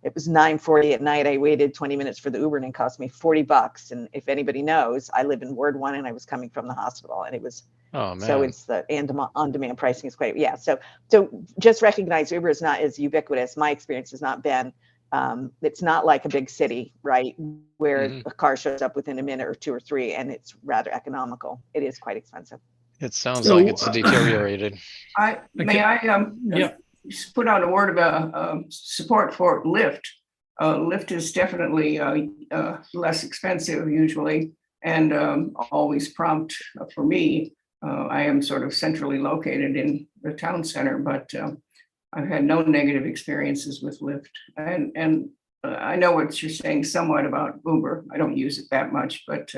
It was 9:40 at night. I waited 20 minutes for the Uber and it cost me $40. And if anybody knows, I live in Ward 1 and I was coming from the hospital, and it was, oh man. So it's the on-demand pricing is quite, yeah. So just recognize Uber is not as ubiquitous. My experience has not been, it's not like a big city, right? Where a car shows up within a minute or two or three, and it's rather economical. It is quite expensive. It sounds like it's deteriorated. May I just put out a word of support for Lyft. Lyft is definitely less expensive usually, and always prompt for me. I am sort of centrally located in the town center, but I've had no negative experiences with Lyft. And I know what you're saying somewhat about Uber. I don't use it that much, but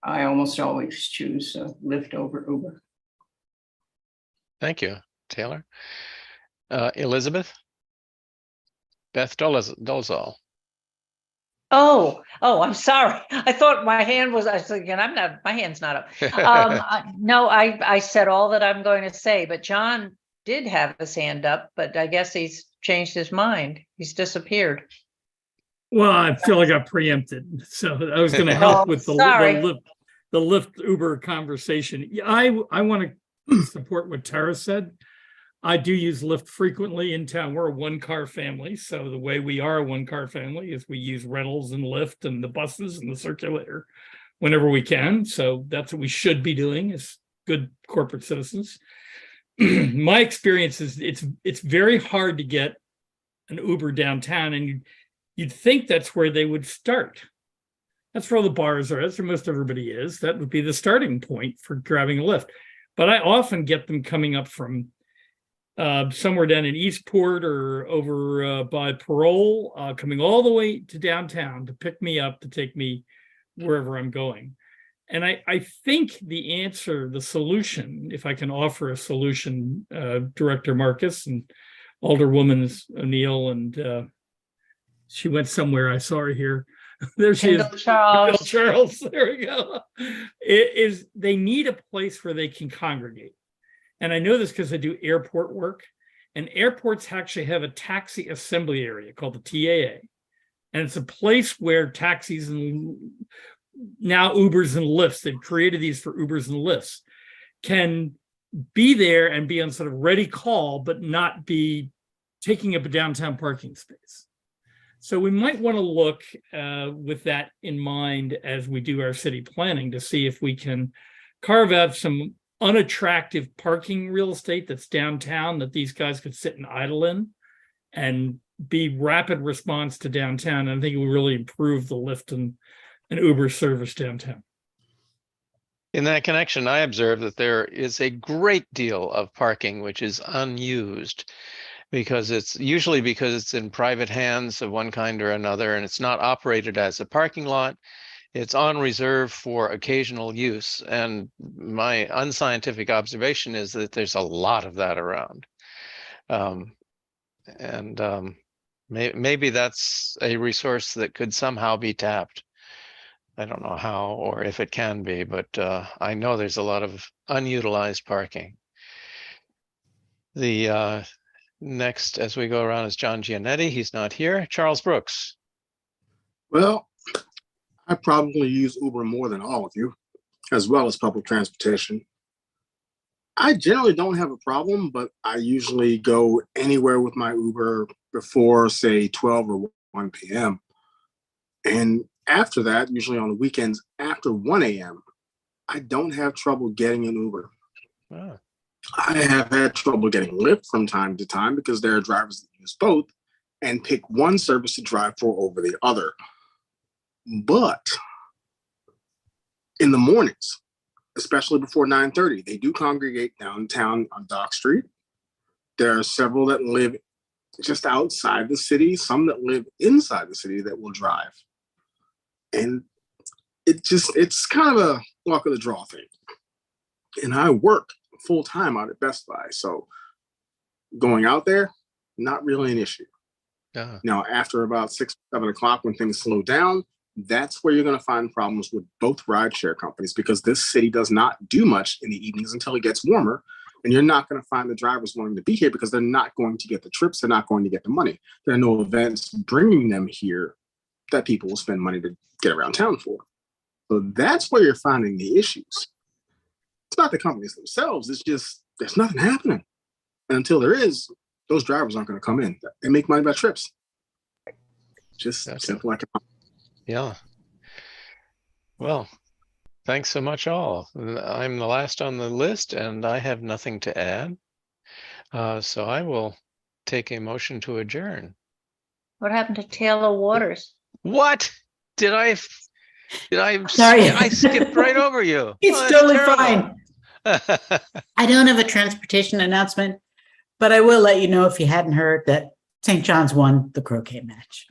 I almost always choose Lyft over Uber. Thank you, Taylor. Elizabeth? Beth Dolezal. Oh, I'm sorry. I thought my hand was, I was thinking, my hand's not up. No, I said all that I'm going to say, but John did have his hand up, but I guess he's changed his mind. He's disappeared. Well, I feel like I got preempted. So I was going to help with the Lyft Uber conversation. I want to support what Tara said. I do use Lyft frequently in town. We're a one-car family, so the way we are a one-car family is we use rentals and Lyft and the buses and the circulator whenever we can. So that's what we should be doing as good corporate citizens. My experience is it's very hard to get an Uber downtown, and you'd think that's where they would start. That's where all the bars are. That's where most everybody is. That would be the starting point for grabbing a Lyft. But I often get them coming up from somewhere down in Eastport or over by Parole, coming all the way to downtown to pick me up, to take me wherever I'm going. And I think the answer, the solution, if I can offer a solution, Director Marcus and Alderwoman O'Neill, and she went somewhere, I saw her here. There she is. Charles. Charles, there we go. It is, they need a place where they can congregate. And I know this because I do airport work, and airports actually have a taxi assembly area called the TAA. And it's a place where taxis and now Ubers and Lyfts, they've created these for Ubers and Lyfts, can be there and be on sort of ready call, but not be taking up a downtown parking space. So we might want to look with that in mind as we do our city planning to see if we can carve out some unattractive parking real estate that's downtown that these guys could sit and idle in and be rapid response to downtown. And I think it will really improve the Lyft and Uber service downtown. In that connection, I observe that there is a great deal of parking which is unused because it's in private hands of one kind or another, and it's not operated as a parking lot. It's on reserve for occasional use. And my unscientific observation is that there's a lot of that around. Maybe that's a resource that could somehow be tapped. I don't know how or if it can be, but I know there's a lot of unutilized parking. The next, as we go around, is John Giannetti. He's not here. Charles Brooks. Well, I probably use Uber more than all of you, as well as public transportation. I generally don't have a problem, but I usually go anywhere with my Uber before, say, 12 or 1 p.m. And after that, usually on the weekends after 1 a.m., I don't have trouble getting an Uber. Oh. I have had trouble getting Lyft from time to time because there are drivers that use both and pick one service to drive for over the other. But in the mornings, especially before 9:30, they do congregate downtown on Dock Street. There are several that live just outside the city, some that live inside the city that will drive. And it's kind of a luck of the draw thing. And I work full time out at Best Buy. So going out there, not really an issue. Yeah. Now, after about 6, 7 o'clock, when things slow down, that's where you're going to find problems with both rideshare companies, because this city does not do much in the evenings until it gets warmer. And you're not going to find the drivers wanting to be here because they're not going to get the trips. They're not going to get the money. There are no events bringing them here that people will spend money to get around town for. So that's where you're finding the issues. It's not the companies themselves. It's just there's nothing happening. And until there is, those drivers aren't going to come in. They make money by trips. Just simple like that. Yeah. Well, thanks so much all. I'm the last on the list and I have nothing to add. So I will take a motion to adjourn. What happened to Taylor Waters? What? Did I Sorry. I skipped right over you. It's Oh, totally terrible. fine. I don't have a transportation announcement, but I will let you know if you hadn't heard that St. John's won the croquet match.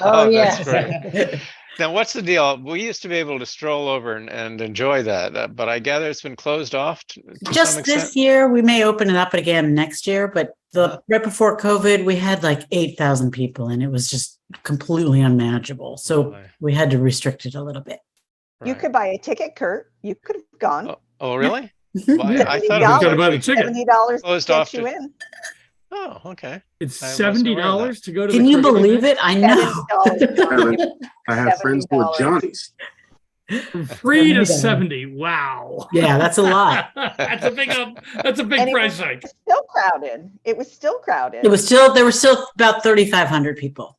Oh, that's yeah. great. Now, what's the deal? We used to be able to stroll over and enjoy that, but I gather it's been closed off to some Just extent? this year, we may open it up again next year, but right before COVID, we had like 8,000 people and it was just completely unmanageable. So Boy. we had to restrict it a little bit. You Right. could buy a ticket, Kurt. You could have gone. Oh, really? Well, I thought it $70. was Gotta buy the ticket. $70 Closed to off get you to- in. Oh, okay. It's I wasn't aware of $70 to go to the Can you croquet believe match? it? I know. $70. I have friends who are $70. Johnnies. From 3 to Yeah. 70. Wow. Yeah, that's a lot. That's a big that's a big And it Oh. price was hike. still crowded. It was still crowded. There were still about 3,500 people.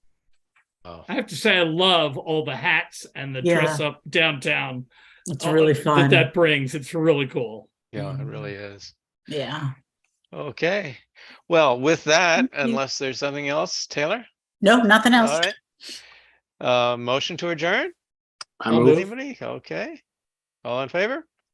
Oh, I have to say, I love all the hats and the Yeah. dress up downtown. It's really fun. That brings. It's really cool. yeah, it really is. Yeah. Okay. Well, with that, Thank you. unless there's something else, Taylor? No, nothing All else. right. Motion to adjourn? I move. Anybody? Okay. All in favor?